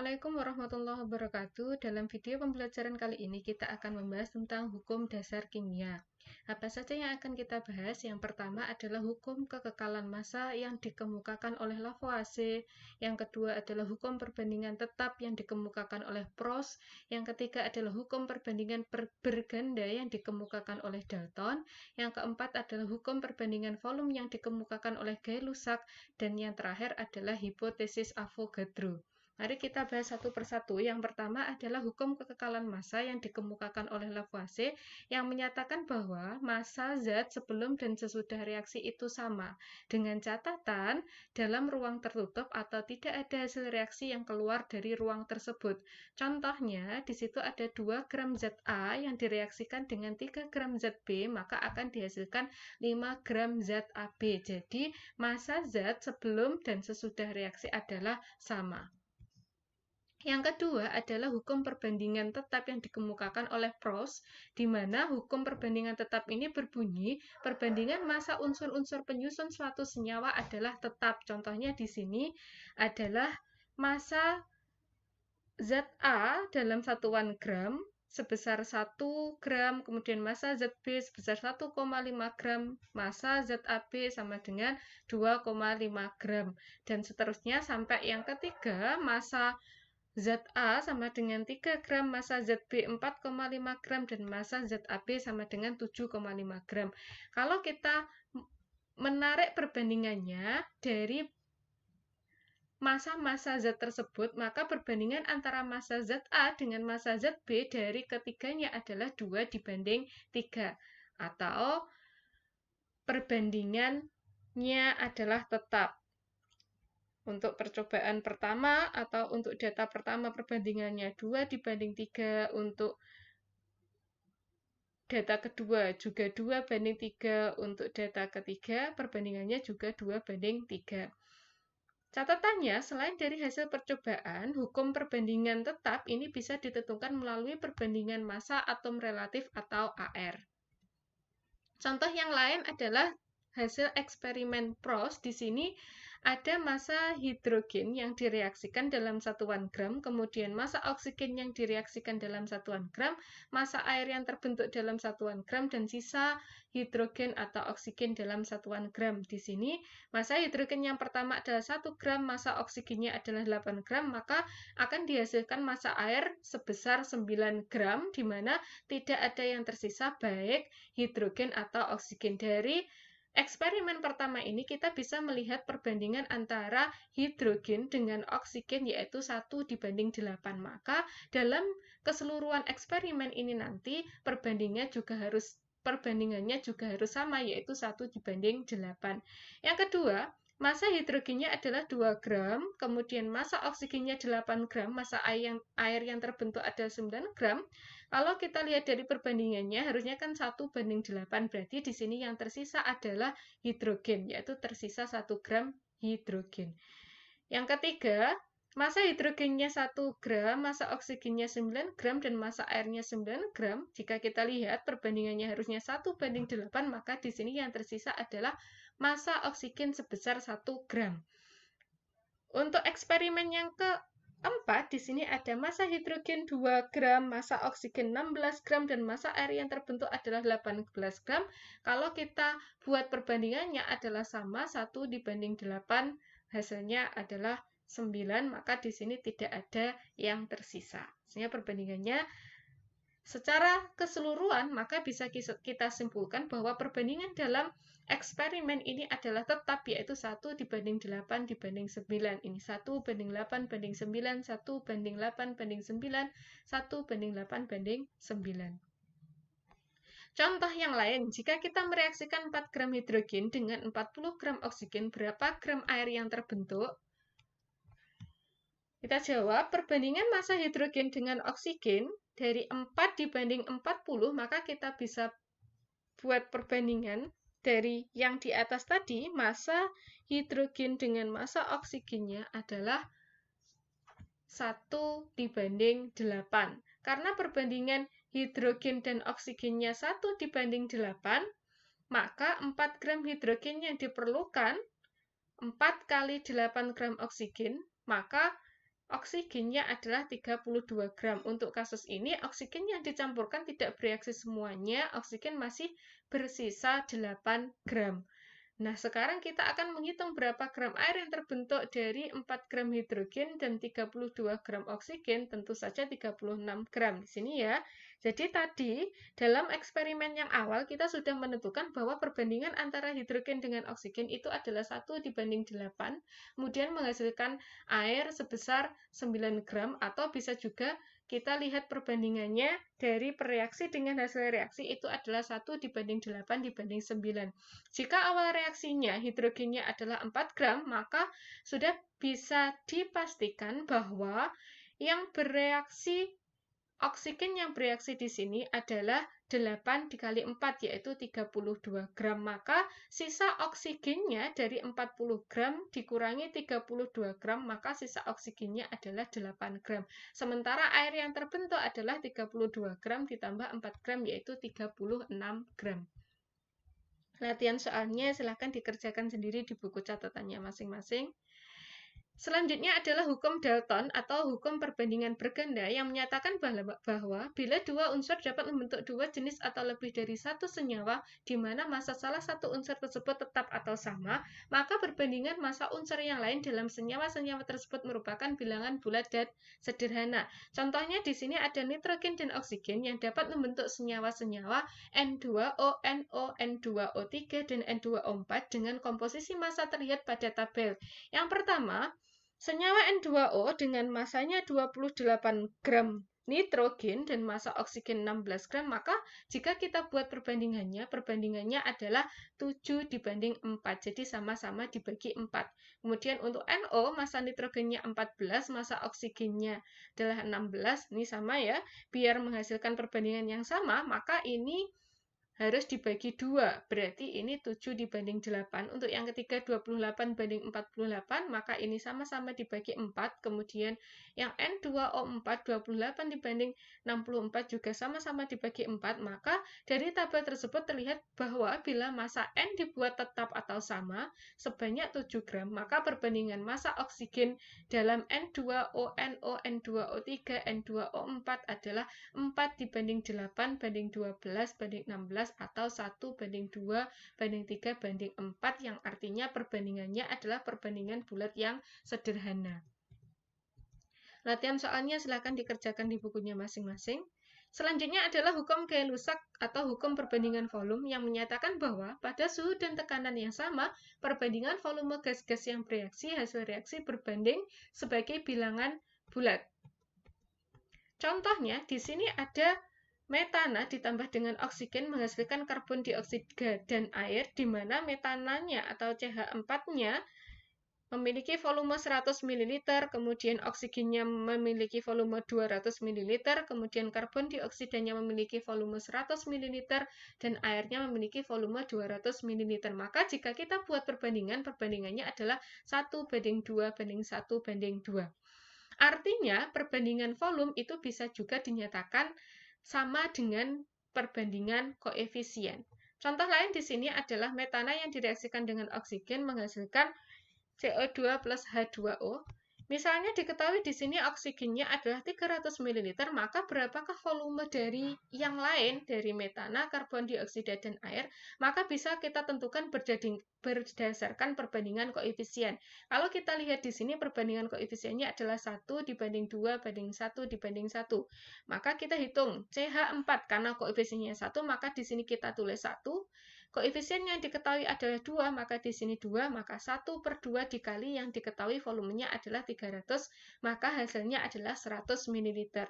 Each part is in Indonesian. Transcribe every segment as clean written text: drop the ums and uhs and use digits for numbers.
Assalamualaikum warahmatullahi wabarakatuh. Dalam video pembelajaran kali ini kita akan membahas tentang hukum dasar kimia. Apa saja yang akan kita bahas? Yang pertama adalah hukum kekekalan massa yang dikemukakan oleh Lavoisier. Yang kedua adalah hukum perbandingan tetap yang dikemukakan oleh Proust. Yang ketiga adalah hukum perbandingan berganda yang dikemukakan oleh Dalton. Yang keempat adalah hukum perbandingan volume yang dikemukakan oleh Gay-Lussac. Dan yang terakhir adalah hipotesis Avogadro. Mari kita bahas satu persatu. Yang pertama adalah hukum kekekalan massa yang dikemukakan oleh Lavoisier yang menyatakan bahwa massa zat sebelum dan sesudah reaksi itu sama. Dengan catatan, dalam ruang tertutup atau tidak ada hasil reaksi yang keluar dari ruang tersebut. Contohnya, di situ ada 2 gram zat A yang direaksikan dengan 3 gram zat B, maka akan dihasilkan 5 gram zat AB. Jadi, massa zat sebelum dan sesudah reaksi adalah sama. Yang kedua adalah hukum perbandingan tetap yang dikemukakan oleh Proust, di mana hukum perbandingan tetap ini berbunyi, perbandingan massa unsur-unsur penyusun suatu senyawa adalah tetap. Contohnya di sini adalah massa zat A dalam satuan gram sebesar 1 gram, kemudian massa zat B sebesar 1,5 gram, massa zat AB sama dengan 2,5 gram, dan seterusnya sampai yang ketiga, massa zat A sama dengan 3 gram, massa zat B 4,5 gram, dan massa zat AB sama dengan 7,5 gram. Kalau kita menarik perbandingannya dari massa-massa zat tersebut, maka perbandingan antara massa zat A dengan massa zat B dari ketiganya adalah 2:3, atau perbandingannya adalah tetap. Untuk percobaan pertama atau untuk data pertama perbandingannya 2:3, untuk data kedua juga 2:3, untuk data ketiga perbandingannya juga 2:3. Catatannya, selain dari hasil percobaan, hukum perbandingan tetap ini bisa ditentukan melalui perbandingan massa atom relatif atau AR. Contoh yang lain adalah hasil eksperimen Proust. Di sini ada massa hidrogen yang direaksikan dalam satuan gram, kemudian massa oksigen yang direaksikan dalam satuan gram, massa air yang terbentuk dalam satuan gram, dan sisa hidrogen atau oksigen dalam satuan gram. Di sini massa hidrogen yang pertama adalah 1 gram, massa oksigennya adalah 8 gram, maka akan dihasilkan massa air sebesar 9 gram, di mana tidak ada yang tersisa baik hidrogen atau oksigen. Dari eksperimen pertama ini kita bisa melihat perbandingan antara hidrogen dengan oksigen yaitu 1:8. Maka dalam keseluruhan eksperimen ini nanti perbandingannya juga harus sama yaitu 1:8. Yang kedua, massa hidrogennya adalah 2 gram, kemudian massa oksigennya 8 gram, massa air yang terbentuk adalah 9 gram. Kalau kita lihat dari perbandingannya, harusnya kan 1:8, berarti di sini yang tersisa adalah hidrogen, yaitu tersisa 1 gram hidrogen. Yang ketiga, massa hidrogennya 1 gram, massa oksigennya 9 gram, dan massa airnya 9 gram. Jika kita lihat perbandingannya harusnya 1:8, maka di sini yang tersisa adalah massa oksigen sebesar 1 gram. Untuk eksperimen yang keempat, di sini ada massa hidrogen 2 gram, massa oksigen 16 gram, dan massa air yang terbentuk adalah 18 gram. Kalau kita buat perbandingannya adalah sama, 1:8, hasilnya adalah 9, maka di sini tidak ada yang tersisa. Sehingga perbandingannya secara keseluruhan, maka bisa kita simpulkan bahwa perbandingan dalam eksperimen ini adalah tetap, yaitu 1:8:9. Ini 1:8:9, 1:8:9, 1:8:9. Contoh yang lain, jika kita mereaksikan 4 gram hidrogen dengan 40 gram oksigen, berapa gram air yang terbentuk? Kita jawab, perbandingan massa hidrogen dengan oksigen dari 4:40, maka kita bisa buat perbandingan dari yang di atas tadi, massa hidrogen dengan massa oksigennya adalah 1:8. Karena perbandingan hidrogen dan oksigennya 1:8, maka 4 gram hidrogen yang diperlukan 4 kali 8 gram oksigen, maka oksigennya adalah 32 gram. Untuk kasus ini, oksigen yang dicampurkan tidak bereaksi semuanya, oksigen masih bersisa 8 gram. Nah, sekarang kita akan menghitung berapa gram air yang terbentuk dari 4 gram hidrogen dan 32 gram oksigen, tentu saja 36 gram di sini ya. Jadi tadi, dalam eksperimen yang awal, kita sudah menentukan bahwa perbandingan antara hidrogen dengan oksigen itu adalah 1:8, kemudian menghasilkan air sebesar 9 gram, atau bisa juga kita lihat perbandingannya dari reaksi dengan hasil reaksi itu adalah 1:8:9. Jika awal reaksinya hidrogennya adalah 4 gram, maka sudah bisa dipastikan bahwa yang bereaksi oksigen yang bereaksi di sini adalah 8 dikali 4, yaitu 32 gram. Maka sisa oksigennya dari 40 gram dikurangi 32 gram, maka sisa oksigennya adalah 8 gram. Sementara air yang terbentuk adalah 32 gram ditambah 4 gram, yaitu 36 gram. Latihan soalnya silahkan dikerjakan sendiri di buku catatannya masing-masing. Selanjutnya adalah hukum Dalton atau hukum perbandingan berganda yang menyatakan bahwa bila dua unsur dapat membentuk dua jenis atau lebih dari satu senyawa di mana massa salah satu unsur tersebut tetap atau sama, maka perbandingan massa unsur yang lain dalam senyawa-senyawa tersebut merupakan bilangan bulat dan sederhana. Contohnya di sini ada nitrogen dan oksigen yang dapat membentuk senyawa-senyawa N2O, NO, N2O3, dan N2O4 dengan komposisi massa terlihat pada tabel. Yang pertama, senyawa N2O dengan masanya 28 gram nitrogen dan massa oksigen 16 gram, maka jika kita buat perbandingannya adalah 7:4, jadi sama-sama dibagi 4. Kemudian untuk NO, massa nitrogennya 14, massa oksigennya adalah 16, ini sama ya, biar menghasilkan perbandingan yang sama, maka ini harus dibagi 2, berarti ini 7:8. Untuk yang ketiga 28:48, maka ini sama-sama dibagi 4, kemudian yang N2O4 28:64 juga sama-sama dibagi 4, maka dari tabel tersebut terlihat bahwa bila massa N dibuat tetap atau sama sebanyak 7 gram, maka perbandingan massa oksigen dalam N2O, NO, N2O3, N2O4 adalah 4:8:12:16 atau 1:2:3:4, yang artinya perbandingannya adalah perbandingan bulat yang sederhana. Latihan soalnya silakan dikerjakan di bukunya masing-masing. Selanjutnya adalah hukum Gay-Lussac atau hukum perbandingan volume yang menyatakan bahwa pada suhu dan tekanan yang sama, perbandingan volume gas-gas yang bereaksi hasil reaksi berbanding sebagai bilangan bulat. Contohnya di sini ada metana ditambah dengan oksigen menghasilkan karbon dioksida dan air, di mana metananya atau CH4-nya memiliki volume 100 ml, kemudian oksigennya memiliki volume 200 ml, kemudian karbon dioksidanya memiliki volume 100 ml, dan airnya memiliki volume 200 ml. Maka jika kita buat perbandingannya adalah 1:2:1:2. Artinya, perbandingan volume itu bisa juga dinyatakan sama dengan perbandingan koefisien. Contoh lain di sini adalah metana yang direaksikan dengan oksigen menghasilkan CO2 plus H2O. Misalnya diketahui di sini oksigennya adalah 300 ml, maka berapakah volume dari yang lain, dari metana, karbon dioksida, dan air? Maka bisa kita tentukan berdasarkan perbandingan koefisien. Kalau kita lihat di sini perbandingan koefisiennya adalah 1:2:1:1. Maka kita hitung CH4, karena koefisiennya 1, maka di sini kita tulis 1. Koefisien yang diketahui adalah 2, maka di sini 2, maka 1/2 dikali yang diketahui volumenya adalah 300, maka hasilnya adalah 100 ml.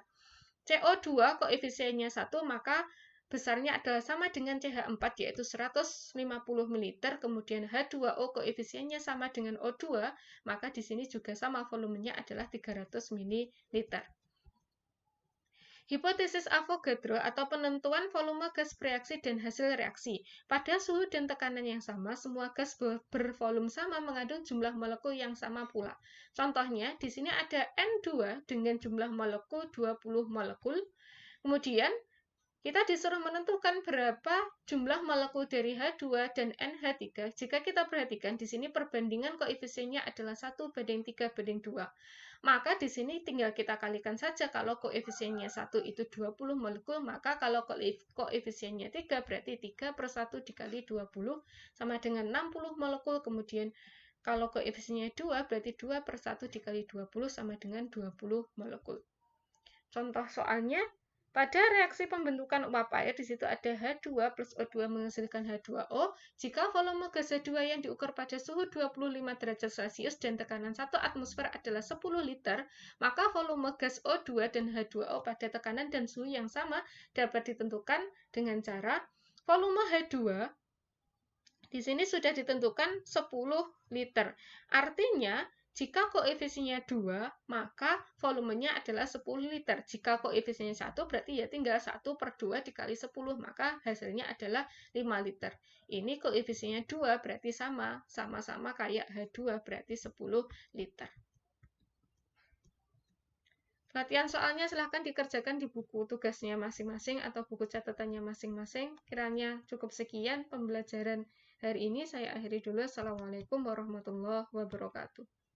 CO2 koefisiennya 1, maka besarnya adalah sama dengan CH4, yaitu 150 ml, kemudian H2O koefisiennya sama dengan O2, maka di sini juga sama, volumenya adalah 300 ml. Hipotesis Avogadro atau penentuan volume gas bereaksi dan hasil reaksi. Pada suhu dan tekanan yang sama, semua gas bervolume sama mengandung jumlah molekul yang sama pula. Contohnya, di sini ada N2 dengan jumlah molekul 20 molekul. Kemudian, kita disuruh menentukan berapa jumlah molekul dari H2 dan NH3. Jika kita perhatikan, di sini perbandingan koefisiennya adalah 1:3:2. maka di sini tinggal kita kalikan saja. Kalau koefisiennya 1 itu 20 molekul, maka kalau koefisiennya 3 berarti 3 per 1 dikali 20 sama dengan 60 molekul. Kemudian kalau koefisiennya 2 berarti 2 per 1 dikali 20 sama dengan 20 molekul. Contoh soalnya, pada reaksi pembentukan uap air, di situ ada H2 plus O2 menghasilkan H2O. Jika volume gas H2 yang diukur pada suhu 25 derajat Celcius dan tekanan 1 atmosfer adalah 10 liter, maka volume gas O2 dan H2O pada tekanan dan suhu yang sama dapat ditentukan dengan cara volume H2 di sini sudah ditentukan 10 liter. Artinya, jika koefisiennya 2, maka volumenya adalah 10 liter. Jika koefisiennya 1, berarti ya tinggal 1 per 2 dikali 10, maka hasilnya adalah 5 liter. Ini koefisiennya 2, berarti sama-sama kayak H2, berarti 10 liter. Latihan soalnya silahkan dikerjakan di buku tugasnya masing-masing atau buku catatannya masing-masing. Kiranya cukup sekian pembelajaran hari ini. Saya akhiri dulu. Assalamualaikum warahmatullahi wabarakatuh.